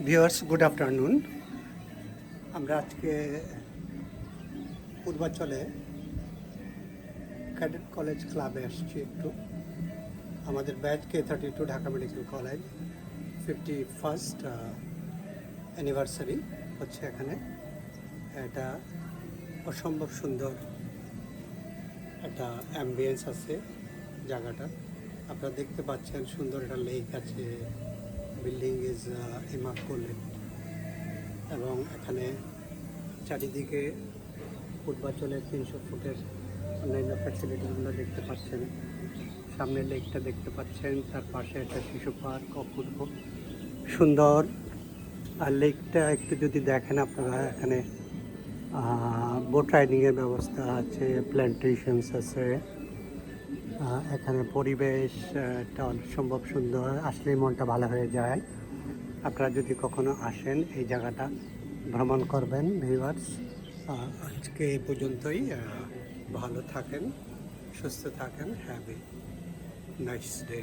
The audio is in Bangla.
Viewers, good afternoon. আমরা আজকে পূর্বাচলে ক্যাডেট কলেজ ক্লাবে আসছি। একটু আমাদের batch K32 Dhaka medical college 51st anniversary হচ্ছে এখানে। এটা অসম্ভব সুন্দর একটা অ্যাম্বিয়েন্স আছে জায়গাটা। আপনারা দেখতে পাচ্ছেন সুন্দর একটা লেক আছে, বিল্ডিং ইজ ইমাকুলেট, এবং এখানে চারিদিকে পূর্বাচলের 300 ফুটের অন্যান্য ফ্যাসিলিটিগুলো দেখতে পাচ্ছেন। সামনে লেকটা দেখতে পাচ্ছেন, তার পাশে একটা শিশু পার্ক, অপূর্ব সুন্দর। আর লেকটা একটু যদি দেখেন আপনারা, এখানে বোট রাইডিংয়ের ব্যবস্থা আছে, প্ল্যান্টেশনস আছে। এখানে পরিবেশ অসম্ভব সুন্দর, আসলেই মনটা ভালো হয়ে যায়। আপনারা যদি কখনো আসেন এই জায়গাটা ভ্রমণ করবেন। ভিউয়ার্স, আজকে এই পর্যন্তই। ভালো থাকেন, সুস্থ থাকেন, হ্যাভ এ নাইস ডে।